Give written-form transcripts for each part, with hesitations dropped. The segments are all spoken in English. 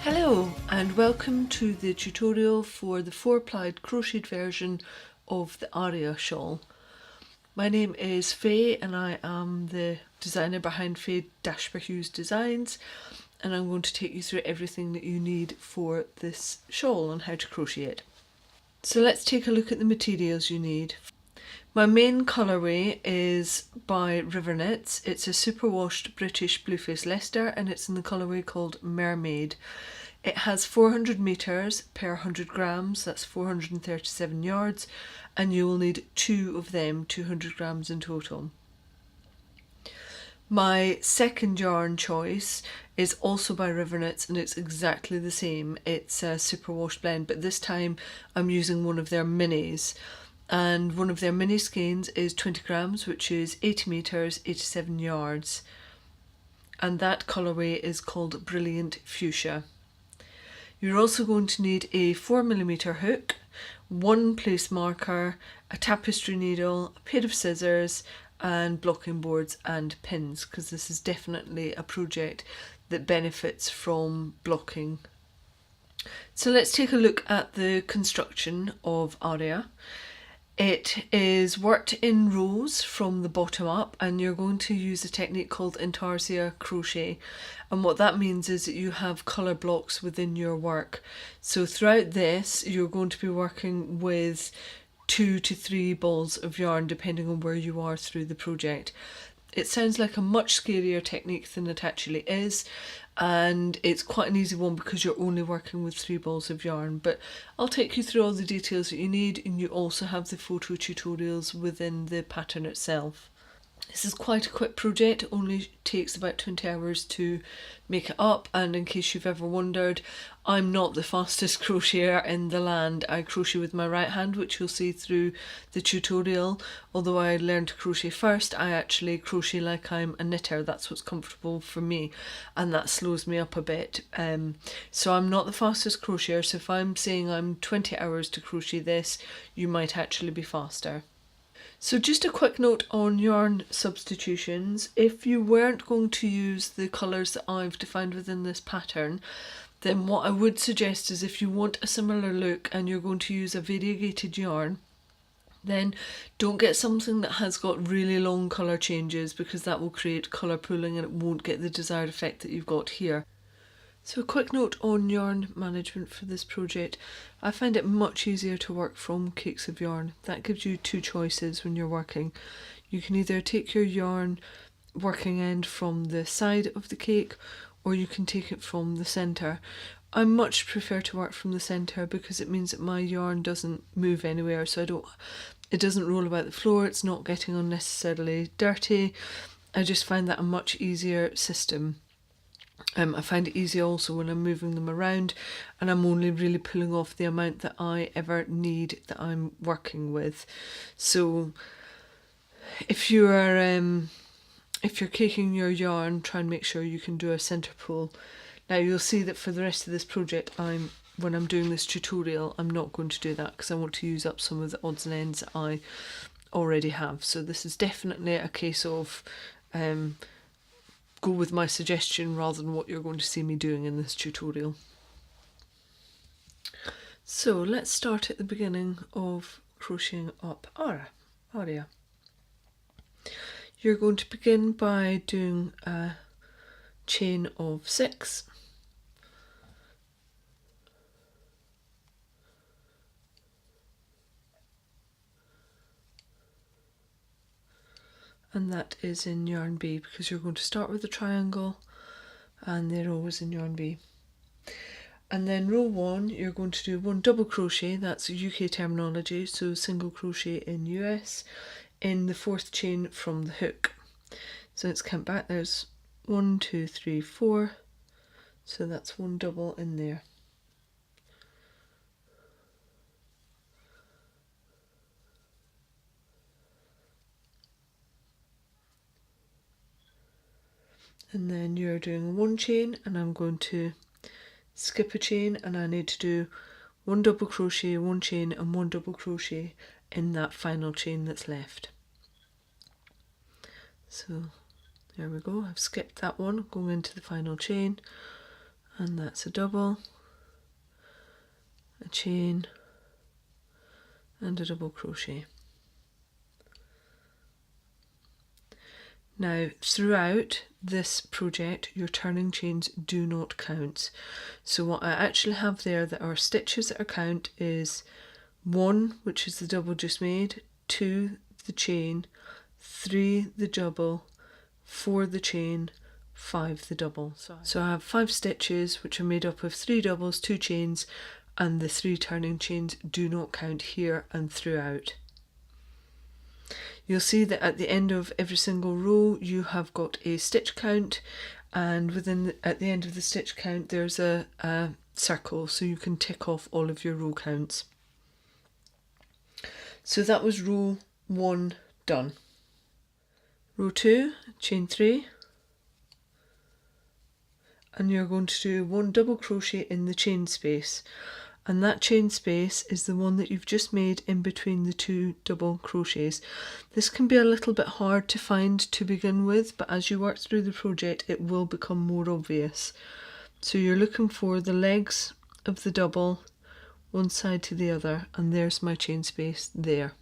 Hello and welcome to the tutorial for the 4-plied crocheted version of the Arria shawl. My name is Faye and I am the designer behind Faye-Hughes Designs, and I'm going to take you through everything that you need for this shawl and how to crochet it. So let's take a look at the materials you need. My main colourway is by River Knits. It's a superwashed British Blueface Leicester and it's in the colourway called Mermaid. It has 400 metres per 100 grams, that's 437 yards, and you will need 2 of them, 200 grams in total. My second yarn choice is also by River Knits and it's exactly the same. It's a superwash blend, but this time I'm using one of their minis. And one of their mini skeins is 20 grams, which is 80 metres, 87 yards. And that colourway is called Brilliant Fuchsia. You're also going to need a 4mm hook, 1 place marker, a tapestry needle, a pair of scissors, and blocking boards and pins, because this is definitely a project that benefits from blocking. So let's take a look at the construction of Arria. It is worked in rows from the bottom up, and you're going to use a technique called Intarsia crochet, and what that means is that you have colour blocks within your work. So throughout this you're going to be working with 2 to 3 balls of yarn depending on where you are through the project. It sounds like a much scarier technique than it actually is, and it's quite an easy one because you're only working with 3 balls of yarn, but I'll take you through all the details that you need, and you also have the photo tutorials within the pattern itself. This is quite a quick project, it only takes about 20 hours to make it up, and in case you've ever wondered, I'm not the fastest crocheter in the land. I crochet with my right hand, which you'll see through the tutorial. Although I learned to crochet first, I actually crochet like I'm a knitter. That's what's comfortable for me, and that slows me up a bit. So I'm not the fastest crocheter, so if I'm saying I'm 20 hours to crochet this, you might actually be faster. So just a quick note on yarn substitutions. If you weren't going to use the colours that I've defined within this pattern, then what I would suggest is if you want a similar look and you're going to use a variegated yarn, then don't get something that has got really long colour changes, because that will create colour pooling and it won't get the desired effect that you've got here. So a quick note on yarn management for this project. I find it much easier to work from cakes of yarn. That gives you 2 choices when you're working. You can either take your yarn working end from the side of the cake, or you can take it from the centre. I much prefer to work from the centre because it means that my yarn doesn't move anywhere, so it doesn't roll about the floor, it's not getting unnecessarily dirty. I just find that a much easier system. I find it easy also when I'm moving them around and I'm only really pulling off the amount that I ever need that I'm working with. So if you're caking your yarn, try and make sure you can do a centre pull. Now you'll see that for the rest of this project, when I'm doing this tutorial, I'm not going to do that because I want to use up some of the odds and ends that I already have. So this is definitely a case of go with my suggestion rather than what you're going to see me doing in this tutorial. So let's start at the beginning of crocheting up Arria. You're going to begin by doing a chain of 6. And that is in yarn B, because you're going to start with a triangle and they're always in yarn B. And then row 1, you're going to do 1 double crochet, that's UK terminology, so single crochet in US, in the 4th chain from the hook. So let's count back, there's 1, 2, 3, 4, so that's 1 double in there. And then you're doing 1 chain, and I'm going to skip a chain, and I need to do 1 double crochet, 1 chain and 1 double crochet in that final chain that's left. So there we go, I've skipped that one, going into the final chain, and that's a double, a chain, and a double crochet. Now throughout this project your turning chains do not count. So what I actually have there that are stitches that are count is 1, which is the double just made, 2 the chain, 3 the double, 4 the chain, 5 the double. So I have 5 stitches which are made up of 3 doubles, 2 chains, and the 3 turning chains do not count here and throughout. You'll see that at the end of every single row you have got a stitch count, and at the end of the stitch count there's a circle, so you can tick off all of your row counts. So that was row 1 done. Row 2, chain 3, and you're going to do 1 double crochet in the chain space, and that chain space is the one that you've just made in between the 2 double crochets. This can be a little bit hard to find to begin with, but as you work through the project it will become more obvious. So you're looking for the legs of the double, one side to the other, and there's my chain space there.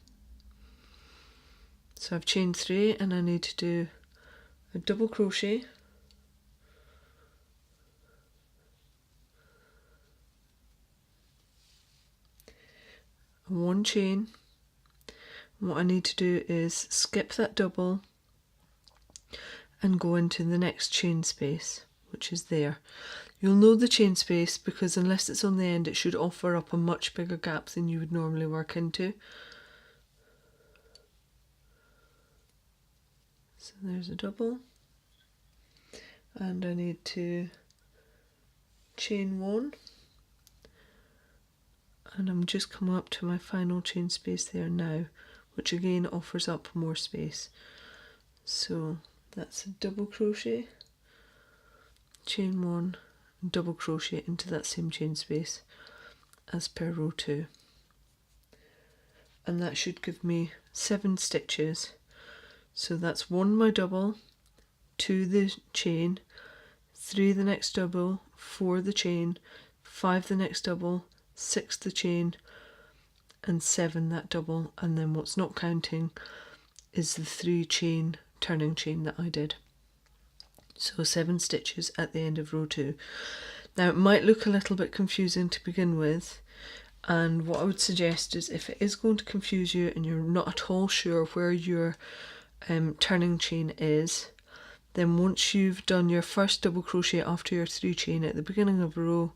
So I've chained 3 and I need to do a double crochet, and 1 chain. And what I need to do is skip that double and go into the next chain space, which is there. You'll know the chain space because unless it's on the end it should offer up a much bigger gap than you would normally work into. So there's a double, and I need to chain 1, and I'm just coming up to my final chain space there now, which again offers up more space. So that's a double crochet, chain 1, and double crochet into that same chain space as per row 2, and that should give me 7 stitches. So that's 1 my double, 2 the chain, 3 the next double, 4 the chain, 5 the next double, 6 the chain, and 7 that double, and then what's not counting is the 3 chain turning chain that I did. So 7 stitches at the end of row 2. Now it might look a little bit confusing to begin with, and what I would suggest is if it is going to confuse you and you're not at all sure where your turning chain is, then once you've done your first double crochet after your 3 chain at the beginning of a row,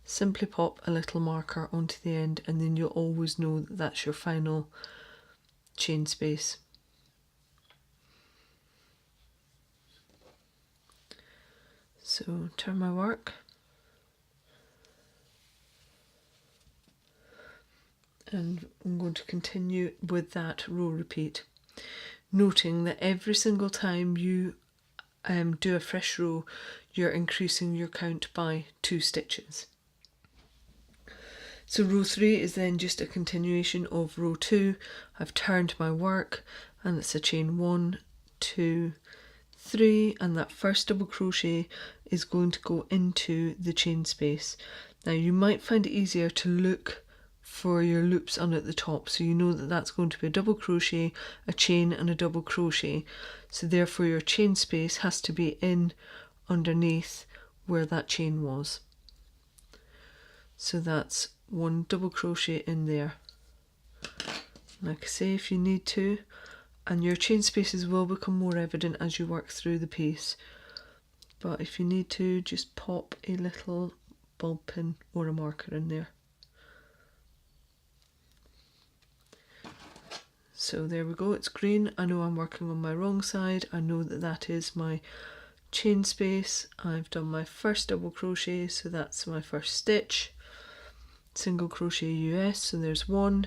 simply pop a little marker onto the end, and then you'll always know that that's your final chain space. So turn my work, and I'm going to continue with that row repeat, noting that every single time you do a fresh row you're increasing your count by 2 stitches. So row 3 is then just a continuation of row 2. I've turned my work and it's a chain 1, 2, 3, and that first double crochet is going to go into the chain space. Now you might find it easier to look for your loops on at the top, so you know that that's going to be a double crochet, a chain, and a double crochet. So therefore your chain space has to be in underneath where that chain was. So that's 1 double crochet in there. Like I say, if you need to, and your chain spaces will become more evident as you work through the piece, but if you need to, just pop a little ball pin or a marker in there. So there we go, it's green. I know I'm working on my wrong side. I know that that is my chain space. I've done my first double crochet, so that's my first stitch. Single crochet US, so there's 1,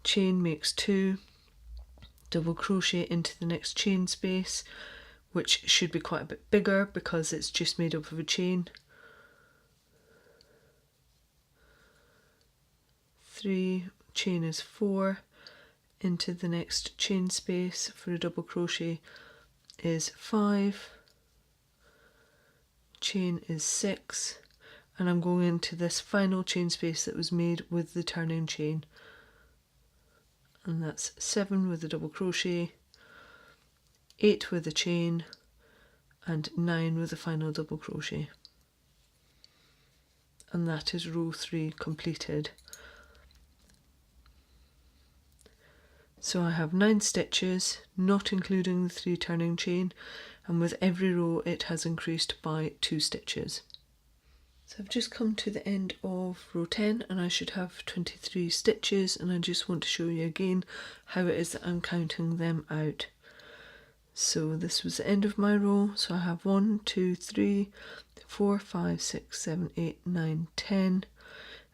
chain makes 2, double crochet into the next chain space, which should be quite a bit bigger because it's just made up of a chain. 3, chain is 4, into the next chain space for a double crochet is 5, chain is 6, and I'm going into this final chain space that was made with the turning chain, and that's 7 with a double crochet, 8 with a chain, and 9 with a final double crochet, and that is row 3 completed. So I have 9 stitches, not including the 3 turning chain, and with every row it has increased by 2 stitches. So I've just come to the end of row 10 and I should have 23 stitches, and I just want to show you again how it is that I'm counting them out. So this was the end of my row, so I have 1, 2, 3, 4, 5, 6, 7, 8, 9, 10,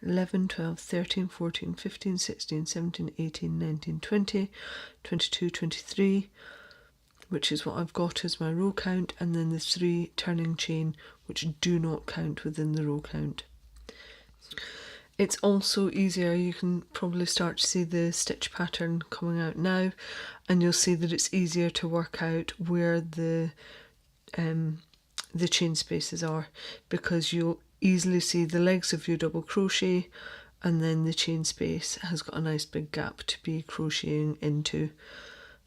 11, 12, 13, 14, 15, 16, 17, 18, 19, 20, 22, 23, which is what I've got as my row count, and then the 3 turning chain which do not count within the row count. It's also easier, you can probably start to see the stitch pattern coming out now, and you'll see that it's easier to work out where the chain spaces are, because you'll easily see the legs of your double crochet, and then the chain space has got a nice big gap to be crocheting into.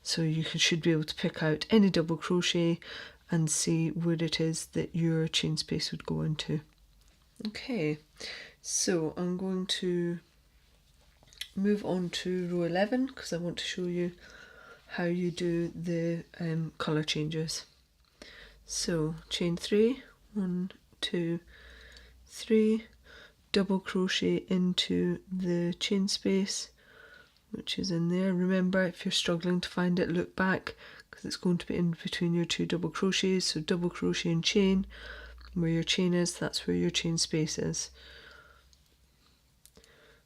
So you should be able to pick out any double crochet and see where it is that your chain space would go into. Okay, so I'm going to move on to row 11 because I want to show you how you do the colour changes. So chain 3, 1, 2, 3, double crochet into the chain space, which is in there. Remember, if you're struggling to find it, look back because it's going to be in between your 2 double crochets. So double crochet and chain, where your chain is, that's where your chain space is.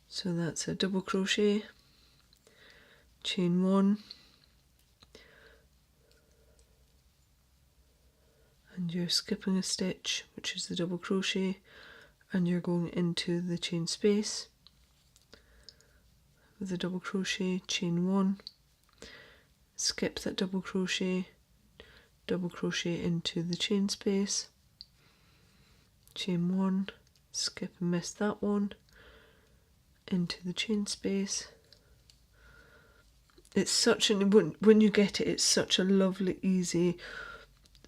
So that's a double crochet, chain 1, and you're skipping a stitch, which is the double crochet, and you're going into the chain space with a double crochet, chain 1, skip that double crochet into the chain space, chain 1, skip and miss that one, into the chain space. It's such an, when you get it, it's such a lovely, easy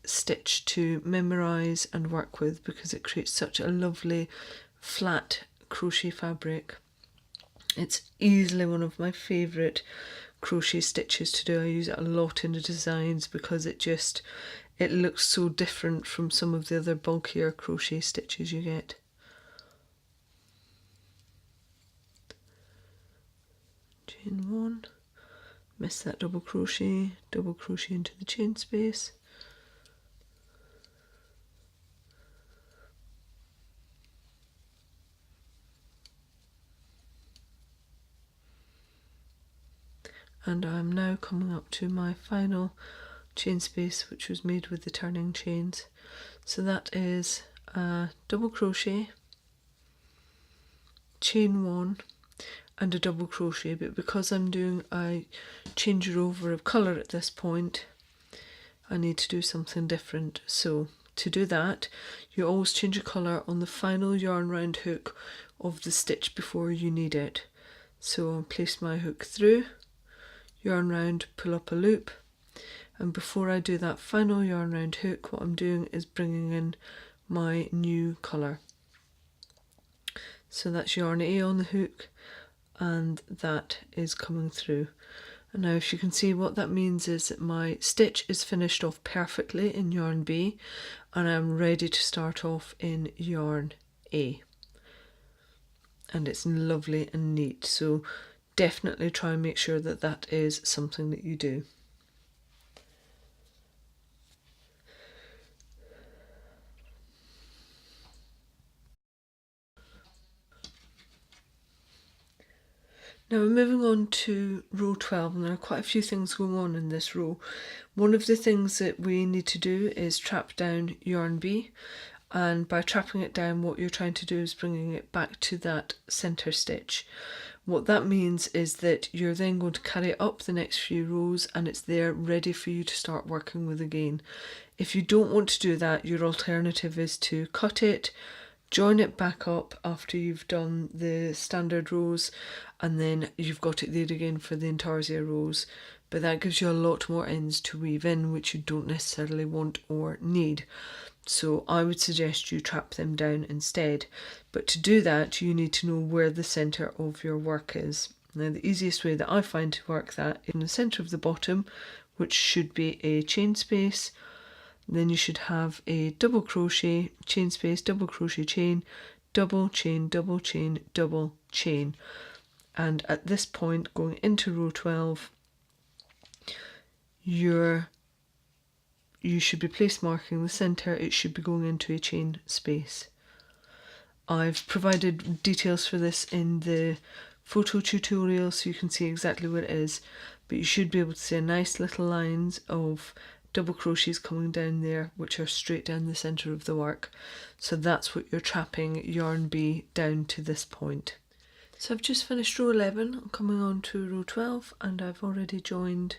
stitch to memorize and work with because it creates such a lovely flat crochet fabric. It's easily one of my favourite crochet stitches to do. I use it a lot in the designs because it looks so different from some of the other bulkier crochet stitches you get. Chain 1, miss that double crochet into the chain space, and I'm now coming up to my final chain space, which was made with the turning chains. So that is a double crochet, chain 1, and a double crochet, but because I'm doing a changeover of colour at this point, I need to do something different. So to do that, you always change your colour on the final yarn round hook of the stitch before you need it. So I'll place my hook through, yarn round, pull up a loop, and before I do that final yarn round hook, what I'm doing is bringing in my new colour. So that's yarn A on the hook, and that is coming through. And now if you can see, what that means is that my stitch is finished off perfectly in yarn B, and I'm ready to start off in yarn A. And it's lovely and neat, so definitely try and make sure that that is something that you do. Now we're moving on to row 12, and there are quite a few things going on in this row. One of the things that we need to do is trap down yarn B, and by trapping it down, what you're trying to do is bringing it back to that centre stitch. What that means is that you're then going to carry it up the next few rows, and it's there ready for you to start working with again. If you don't want to do that, your alternative is to cut it, join it back up after you've done the standard rows, and then you've got it there again for the Intarsia rows, but that gives you a lot more ends to weave in, which you don't necessarily want or need. So I would suggest you trap them down instead. But to do that, you need to know where the centre of your work is. Now, the easiest way that I find to work that is in the centre of the bottom, which should be a chain space. Then you should have a double crochet, chain space, double crochet, chain, double chain, double chain, double chain. And at this point, going into row 12, you should be place marking the centre. It should be going into a chain space. I've provided details for this in the photo tutorial so you can see exactly where it is, but you should be able to see a nice little lines of double crochets coming down there, which are straight down the centre of the work. So that's what you're trapping yarn B down to this point. So I've just finished row 11, I'm coming on to row 12, and I've already joined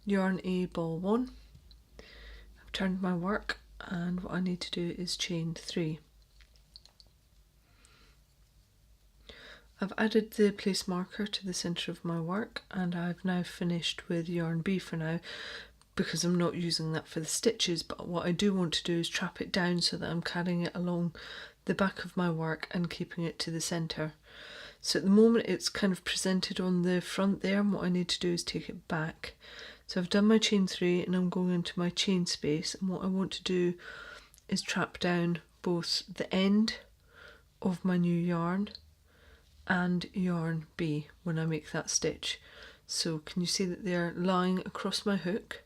yarn A ball 1. I've turned my work, and what I need to do is chain 3. I've added the place marker to the centre of my work, and I've now finished with yarn B for now, because I'm not using that for the stitches. But what I do want to do is trap it down so that I'm carrying it along the back of my work and keeping it to the centre. So at the moment it's kind of presented on the front there, and what I need to do is take it back. So I've done my chain 3 and I'm going into my chain space, and what I want to do is trap down both the end of my new yarn and yarn B when I make that stitch. So can you see that they're lying across my hook,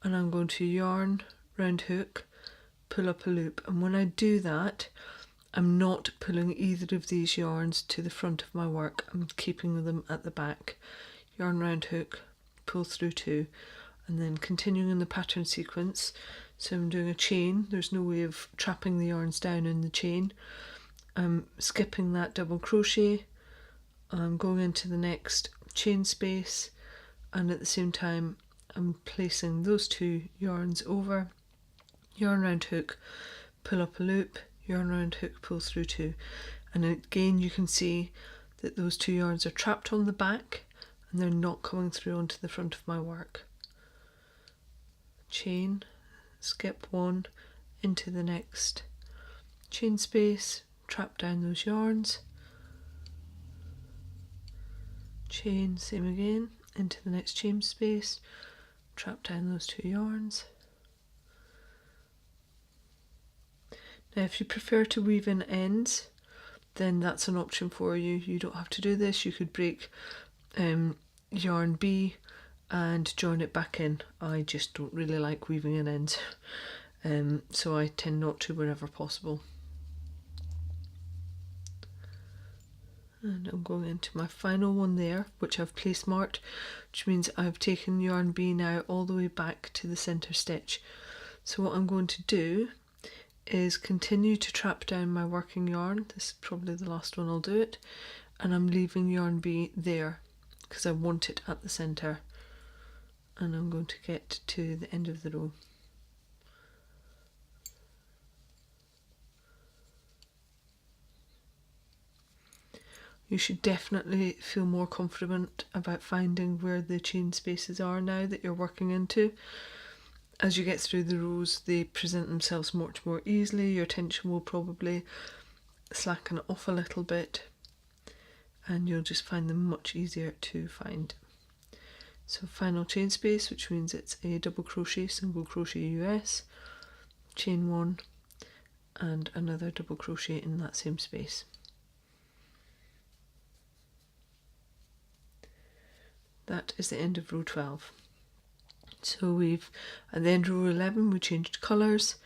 and I'm going to yarn round hook, pull up a loop, and when I do that I'm not pulling either of these yarns to the front of my work, I'm keeping them at the back. Yarn round hook, pull through 2, and then continuing in the pattern sequence. So I'm doing a chain, there's no way of trapping the yarns down in the chain. I'm skipping that double crochet, I'm going into the next chain space, and at the same time I'm placing those 2 yarns over, yarn round hook, pull up a loop, yarn round hook, pull through 2, and again you can see that those 2 yarns are trapped on the back and they're not coming through onto the front of my work. Chain, skip 1, into the next chain space, trap down those yarns, chain, same again, into the next chain space, trap down those 2 yarns. Now if you prefer to weave in ends, then that's an option for you. You don't have to do this. You could break yarn B and join it back in. I just don't really like weaving in ends, so I tend not to wherever possible. And I'm going into my final one there, which I've place marked, which means I've taken yarn B now all the way back to the centre stitch. So what I'm going to do is continue to trap down my working yarn. This is probably the last one I'll do it, and I'm leaving yarn B there because I want it at the centre, and I'm going to get to the end of the row. You should definitely feel more confident about finding where the chain spaces are now that you're working into. As you get through the rows, they present themselves much more easily. Your tension will probably slacken off a little bit, and you'll just find them much easier to find. So final chain space, which means it's a double crochet, single crochet US, chain 1, and another double crochet in that same space. That is the end of row 12. So we've, at the end of row 11, we changed colours.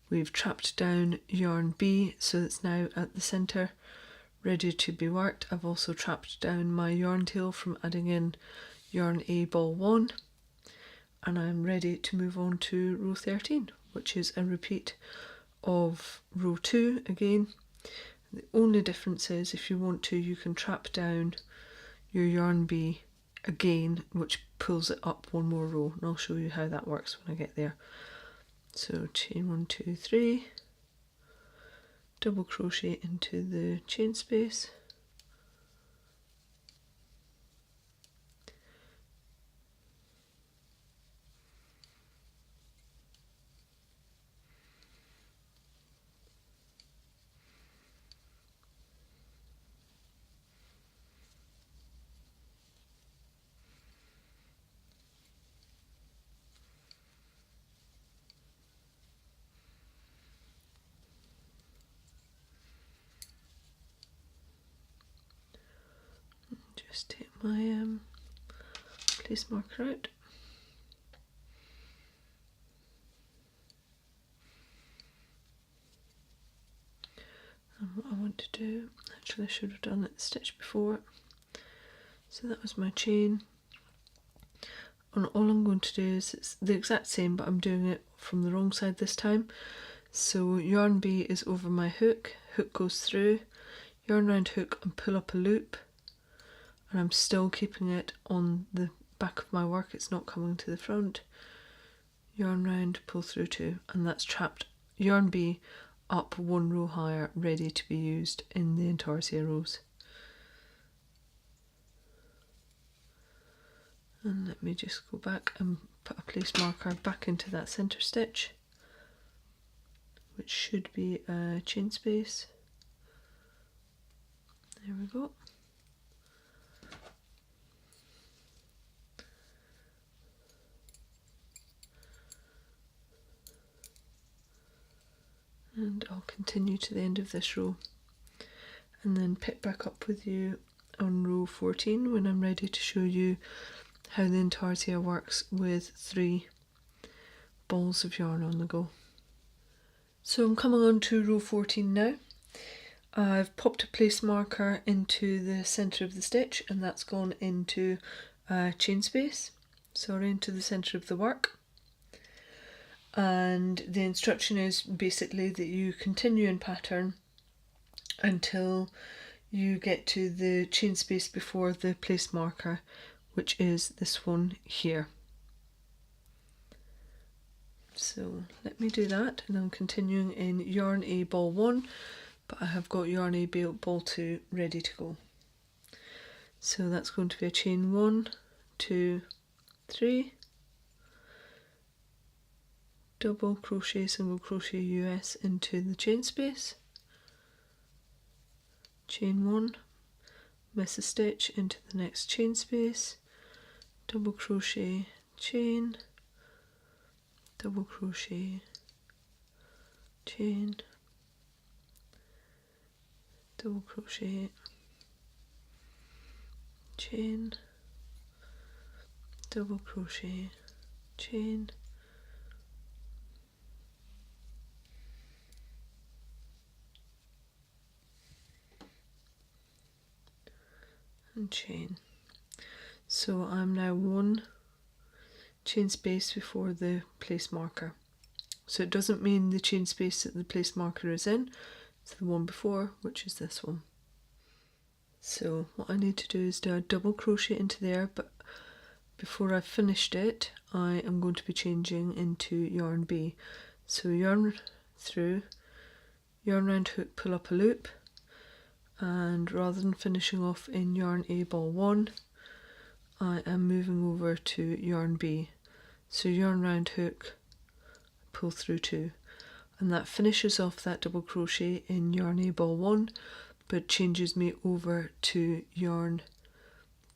We've trapped down yarn B, so it's now at the centre, ready to be worked. I've also trapped down my yarn tail from adding in yarn A ball 1, and I'm ready to move on to row 13, which is a repeat of row 2 again. The only difference is, if you want to, you can trap down your yarn B again, which pulls it up one more row, and I'll show you how that works when I get there. So chain 1, 2, 3, double crochet into the chain space, just take my place marker out. And what I want to do, actually I should have done it the stitch before. So that was my chain. And all I'm going to do is, it's the exact same, but I'm doing it from the wrong side this time. So yarn B is over my hook, hook goes through, yarn round hook and pull up a loop. And I'm still keeping it on the back of my work, it's not coming to the front. Yarn round, pull through 2, and that's trapped yarn B up 1 row higher, ready to be used in the Intarsia rows. And let me just go back and put a place marker back into that centre stitch, which should be a chain space. There we go. And I'll continue to the end of this row and then pick back up with you on row 14 when I'm ready to show you how the Intarsia works with 3 balls of yarn on the go. So I'm coming on to row 14 now. I've popped a place marker into the centre of the stitch, and that's gone into a chain space, sorry, into the centre of the work. And the instruction is basically that you continue in pattern until you get to the chain space before the place marker, which is this one here. So let me do that, and I'm continuing in yarn A ball 1, but I have got yarn A ball 2 ready to go. So that's going to be a chain 1, 2, 3, double crochet, single crochet US into the chain space, chain 1, miss a stitch into the next chain space, double crochet, chain, double crochet, chain, double crochet, chain, double crochet, chain, and chain. So I'm now 1 chain space before the place marker. So it doesn't mean the chain space that the place marker is in, it's the one before, which is this one. So what I need to do is do a double crochet into there, but before I've finished it, I am going to be changing into yarn B. So yarn through, yarn round hook, pull up a loop, and rather than finishing off in yarn A ball 1, I am moving over to yarn B. So yarn round hook, pull through 2, and that finishes off that double crochet in yarn A ball 1, but changes me over to yarn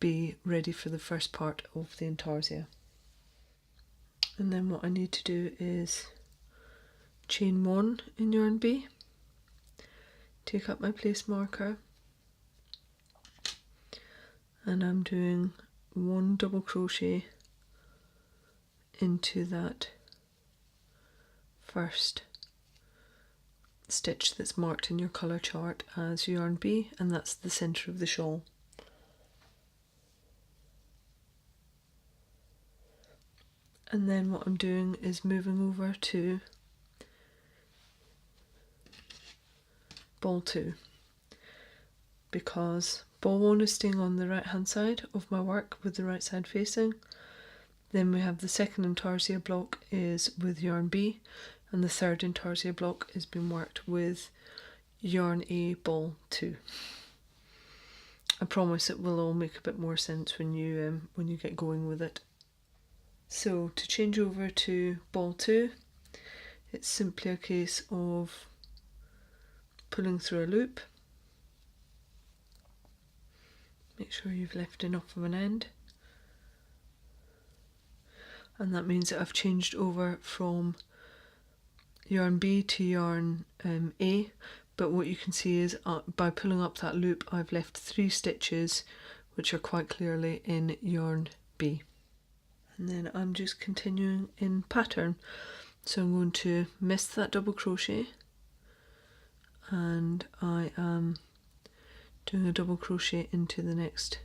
B, ready for the first part of the Intarsia. And then what I need to do is chain 1 in yarn B, take up my place marker, and I'm doing 1 double crochet into that first stitch that's marked in your colour chart as yarn B, and that's the centre of the shawl. And then what I'm doing is moving over to ball 2, because ball 1 is staying on the right hand side of my work with the right side facing. Then we have the second Intarsia block is with yarn B, and the third Intarsia block is being worked with yarn A ball 2. I promise it will all make a bit more sense when you get going with it. So to change over to ball 2, it's simply a case of pulling through a loop. Make sure you've left enough of an end. And that means that I've changed over from yarn B to yarn A, but what you can see is by pulling up that loop I've left 3 stitches which are quite clearly in yarn B. And then I'm just continuing in pattern, so I'm going to miss that double crochet and I am doing a double crochet into the next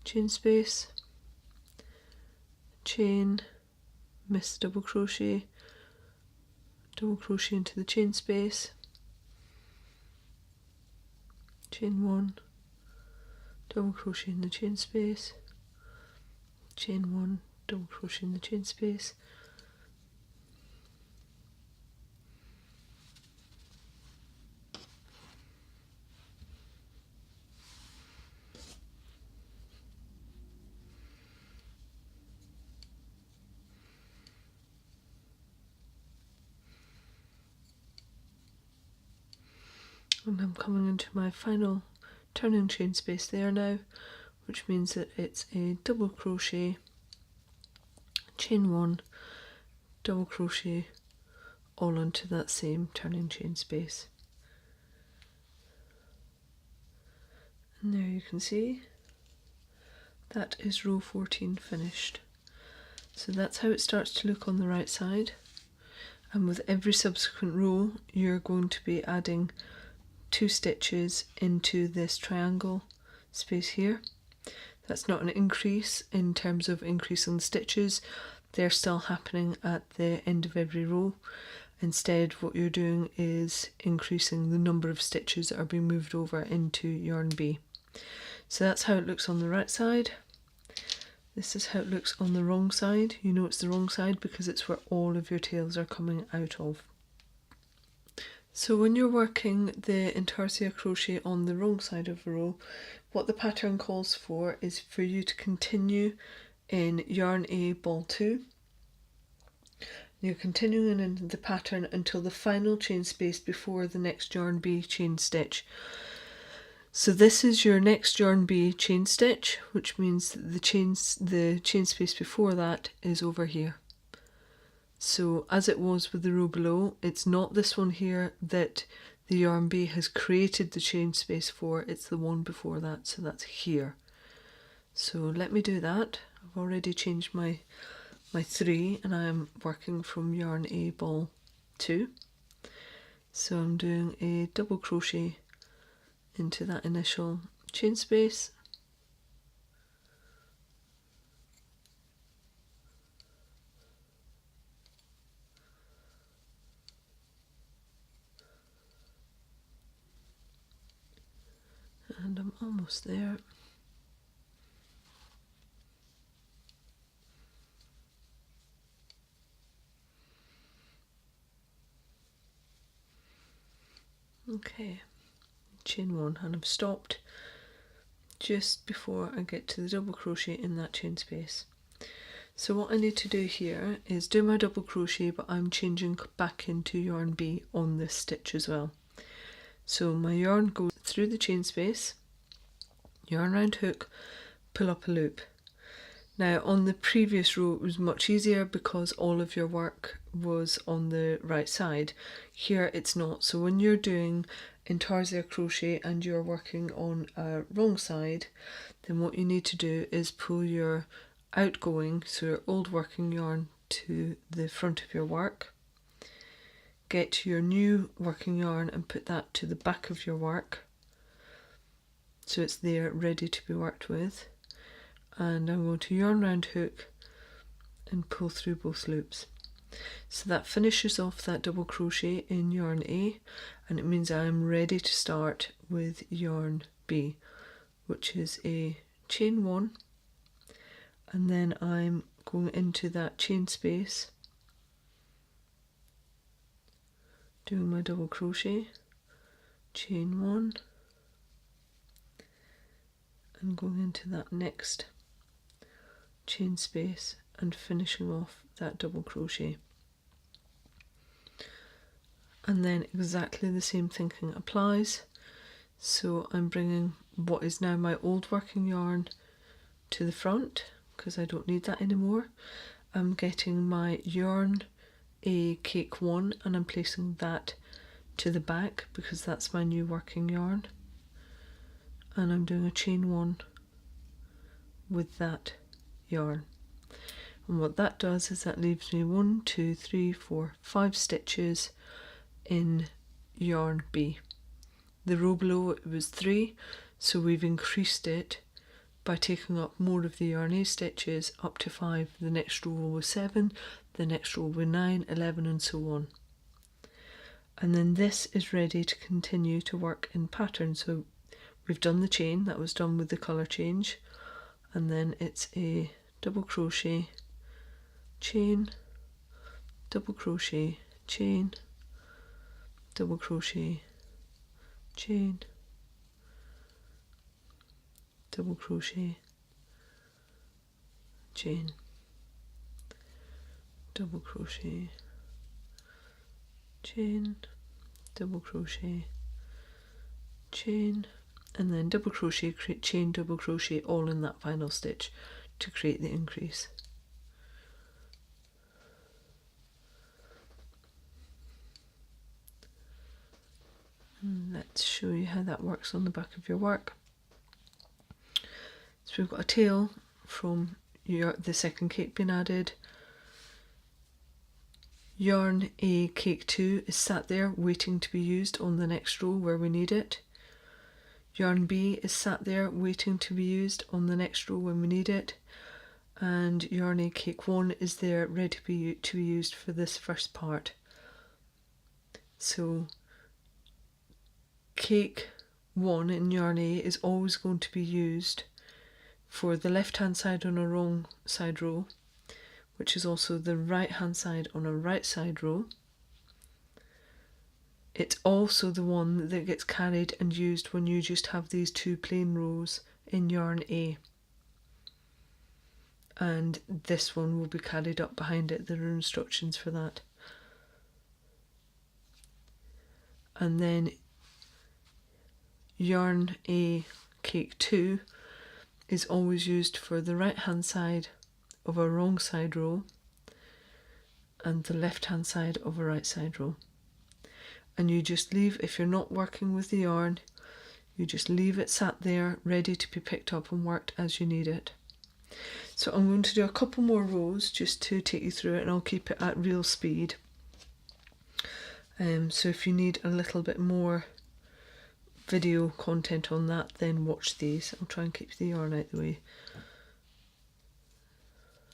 chain space, chain, miss double crochet into the chain space, chain 1, double crochet in the chain space, chain 1, double crochet in the chain space, and I'm coming into my final turning chain space there now, which means that it's a double crochet, chain 1, double crochet all onto that same turning chain space. And there you can see that is row 14 finished. So that's how it starts to look on the right side, and with every subsequent row you're going to be adding 2 stitches into this triangle space here. That's not an increase in terms of increasing the stitches, they're still happening at the end of every row. Instead what you're doing is increasing the number of stitches that are being moved over into yarn B. So that's how it looks on the right side. This is how it looks on the wrong side. You know it's the wrong side because it's where all of your tails are coming out of. So when you're working the Intarsia crochet on the wrong side of a row, what the pattern calls for is for you to continue in yarn A ball 2. You're continuing in the pattern until the final chain space before the next yarn B chain stitch. So this is your next yarn B chain stitch, which means that the chain space before that is over here. So as it was with the row below, it's not this one here that the yarn B has created the chain space for, it's the one before that, so that's here. So let me do that. I've already changed my 3 and I'm working from yarn A ball 2. So I'm doing a double crochet into that initial chain space, and I'm almost there. Okay, chain 1, and I've stopped just before I get to the double crochet in that chain space. So what I need to do here is do my double crochet, but I'm changing back into yarn B on this stitch as well. So my yarn goes through the chain space, yarn round hook, pull up a loop. Now on the previous row it was much easier because all of your work was on the right side. Here it's not, so when you're doing Intarsia crochet and you're working on a wrong side, then what you need to do is pull your outgoing, so your old working yarn, to the front of your work, get your new working yarn and put that to the back of your work so it's there ready to be worked with. And I'm going to yarn round hook and pull through both loops. So that finishes off that double crochet in yarn A, and it means I'm ready to start with yarn B, which is a chain 1, and then I'm going into that chain space, doing my double crochet, chain 1, and going into that next chain space and finishing off that double crochet. And then exactly the same thinking applies. So I'm bringing what is now my old working yarn to the front because I don't need that anymore. I'm getting my yarn a cake 1 and I'm placing that to the back because that's my new working yarn, and I'm doing a chain 1 with that yarn. And what that does is that leaves me 1, 2, 3, 4, 5 stitches in yarn B. The row below it was 3, so we've increased it by taking up more of the yarn A stitches up to 5. The next row was 7, the next row was 9, 11 and so on. And then this is ready to continue to work in pattern. So we've done the chain, that was done with the colour change, and then it's a double crochet, chain, double crochet, chain, double crochet, chain, double crochet, chain, double crochet, chain, double crochet, chain, and then double crochet, chain, double crochet, all in that final stitch to create the increase. And let's show you how that works on the back of your work. So we've got a tail from the second cake being added. Yarn A cake 2 is sat there waiting to be used on the next row where we need it. Yarn B is sat there waiting to be used on the next row when we need it. And yarn A cake 1 is there ready to be used for this first part. So cake 1 in yarn A is always going to be used for the left hand side on a wrong side row, which is also the right hand side on a right side row. It's also the one that gets carried and used when you just have these 2 plain rows in yarn A. And this one will be carried up behind it, there are instructions for that. And then yarn A cake 2 is always used for the right hand side of a wrong side row and the left hand side of a right side row. And you just leave, if you're not working with the yarn, you just leave it sat there ready to be picked up and worked as you need it. So I'm going to do a couple more rows just to take you through it, and I'll keep it at real speed. So if you need a little bit more video content on that, then watch these. I'll try and keep the yarn out the way.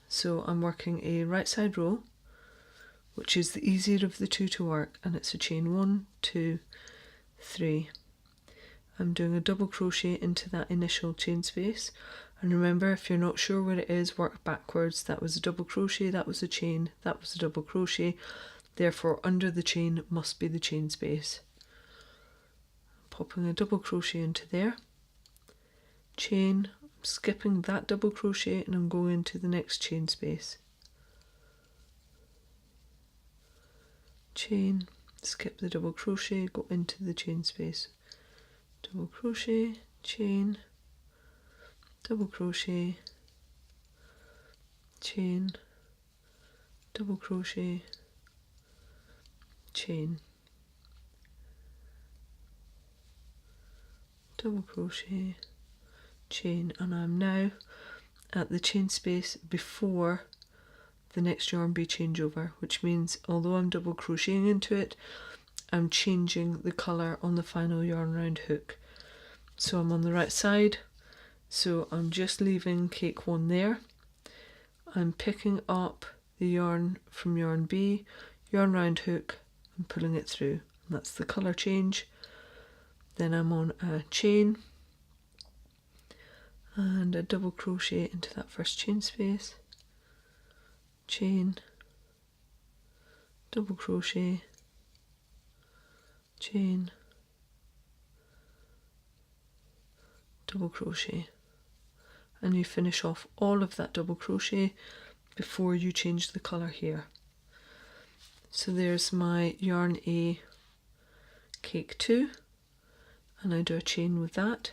So I'm working a right side row, which is the easier of the 2 to work, and it's a chain 1, 2, 3. I'm doing a double crochet into that initial chain space, and remember, if you're not sure where it is, work backwards. That was a double crochet, that was a chain, that was a double crochet, therefore under the chain must be the chain space. Popping a double crochet into there, chain, skipping that double crochet and I'm going into the next chain space, chain, skip the double crochet, go into the chain space, double crochet, chain, double crochet, chain, double crochet, chain, double crochet, chain, and I'm now at the chain space before the next yarn B changeover, which means although I'm double crocheting into it, I'm changing the colour on the final yarn round hook. So I'm on the right side, so I'm just leaving cake 1 there. I'm picking up the yarn from yarn B, yarn round hook, and pulling it through. And that's the colour change. Then I'm on a chain and a double crochet into that first chain space, chain, double crochet, chain, double crochet, and you finish off all of that double crochet before you change the colour here. So there's my yarn A cake 2, and I do a chain with that,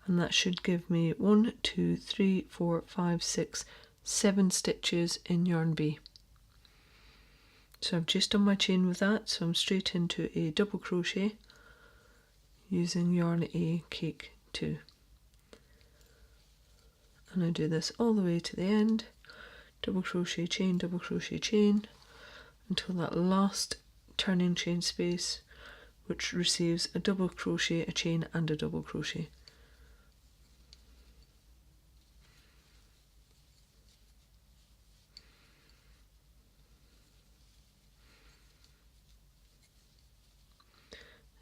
and that should give me 1, 2, 3, 4, 5, 6, 7 stitches in yarn B. So I've just done my chain with that, so I'm straight into a double crochet using yarn A cake 2, and I do this all the way to the end, double crochet chain, until that last turning chain space, which receives a double crochet, a chain and a double crochet.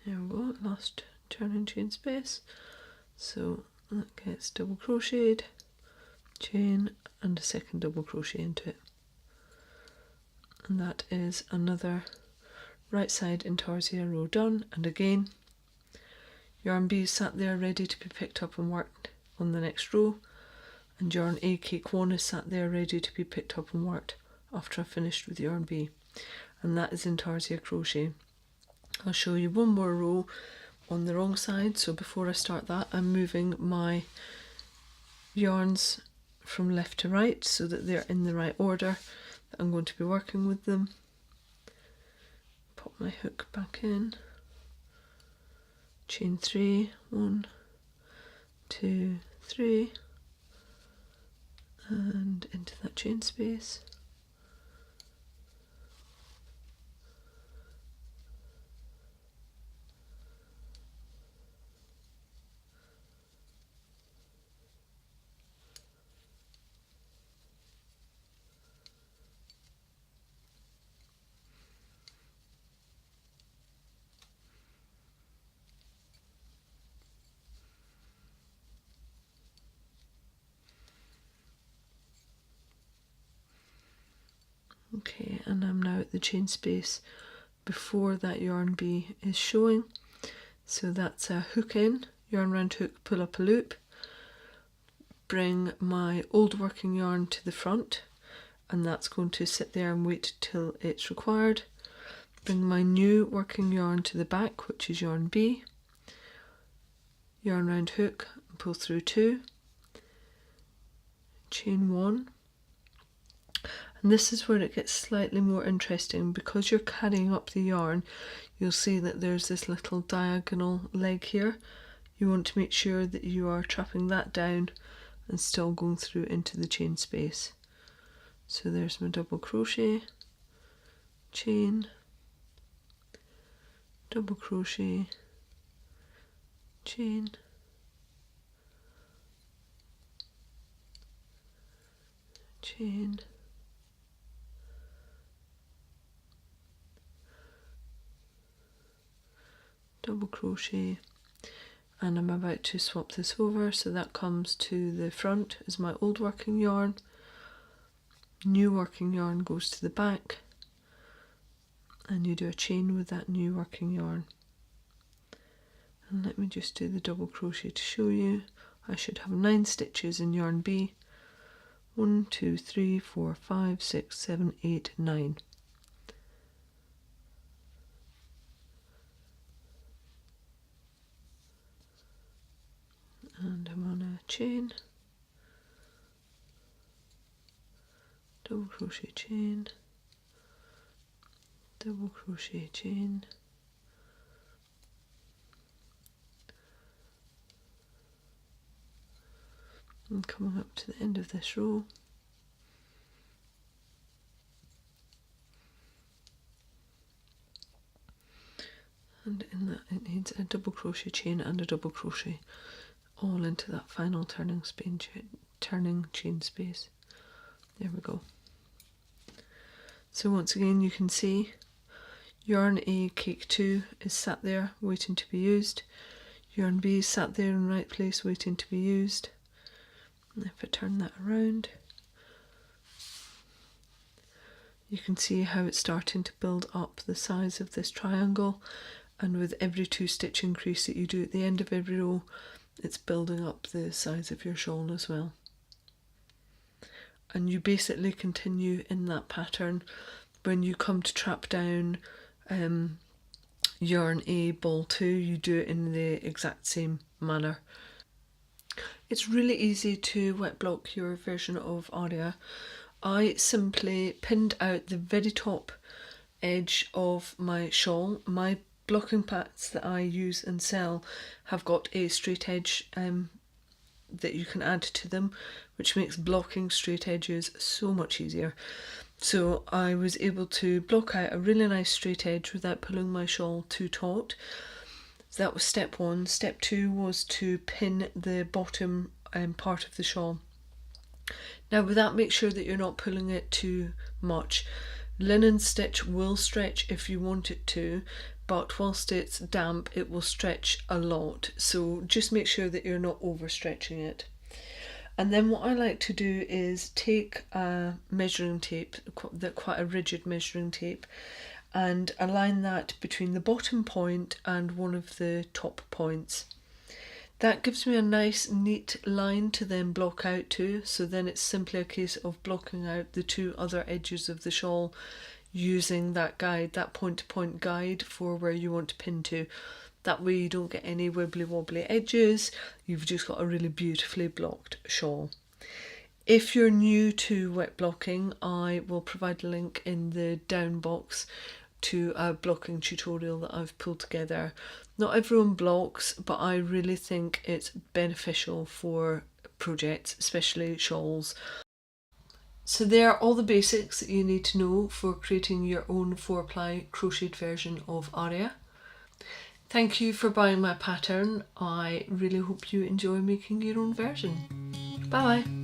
There we go, last turning chain space. So that gets double crocheted, chain and a second double crochet into it. And that is another right side Intarsia row done, and again yarn B is sat there ready to be picked up and worked on the next row, and yarn A cake 1 is sat there ready to be picked up and worked after I've finished with yarn B, and that is Intarsia crochet. I'll show you one more row on the wrong side, so before I start that I'm moving my yarns from left to right so that they're in the right order that I'm going to be working with them. Pop my hook back in, chain 3, 1, 2, 3, and into that chain space. Okay, and I'm now at the chain space before that yarn B is showing. So that's a hook in, yarn round hook, pull up a loop, bring my old working yarn to the front, and that's going to sit there and wait till it's required. Bring my new working yarn to the back, which is yarn B, yarn round hook, and pull through 2, chain 1. And this is where it gets slightly more interesting. Because you're carrying up the yarn, you'll see that there's this little diagonal leg here. You want to make sure that you are trapping that down and still going through into the chain space. So there's my double crochet, chain, double crochet, chain, chain, double crochet, and I'm about to swap this over, so that comes to the front as my old working yarn, new working yarn goes to the back, and you do a chain with that new working yarn. And let me just do the double crochet to show you. I should have 9 stitches in yarn B. 1, 2, 3, 4, 5, 6, 7, 8, 9. And I'm on a chain, double crochet chain, double crochet chain, and coming up to the end of this row, and in that it needs a double crochet chain and a double crochet all into that final turning chain space. There we go. So once again you can see yarn A cake 2 is sat there waiting to be used, yarn B is sat there in the right place waiting to be used. And if I turn that around, you can see how it's starting to build up the size of this triangle, and with every 2 stitch increase that you do at the end of every row, it's building up the size of your shawl as well. And you basically continue in that pattern. When you come to trap down yarn A, ball 2, you do it in the exact same manner. It's really easy to wet block your version of Arria. I simply pinned out the very top edge of my shawl. My blocking packs that I use and sell have got a straight edge that you can add to them, which makes blocking straight edges so much easier. So I was able to block out a really nice straight edge without pulling my shawl too taut. So that was step 1. Step 2 was to pin the bottom part of the shawl. Now with that, make sure that you're not pulling it too much. Linen stitch will stretch if you want it to, but whilst it's damp it will stretch a lot, so just make sure that you're not overstretching it. And then what I like to do is take a measuring tape, quite a rigid measuring tape, and align that between the bottom point and one of the top points. That gives me a nice neat line to then block out to, so then it's simply a case of blocking out the 2 other edges of the shawl using that guide, that point-to-point guide for where you want to pin to. That way you don't get any wibbly wobbly edges, you've just got a really beautifully blocked shawl. If you're new to wet blocking, I will provide a link in the down box to a blocking tutorial that I've pulled together. Not everyone blocks, but I really think it's beneficial for projects, especially shawls. So there are all the basics that you need to know for creating your own 4-ply crocheted version of Arria. Thank you for buying my pattern. I really hope you enjoy making your own version. Bye bye!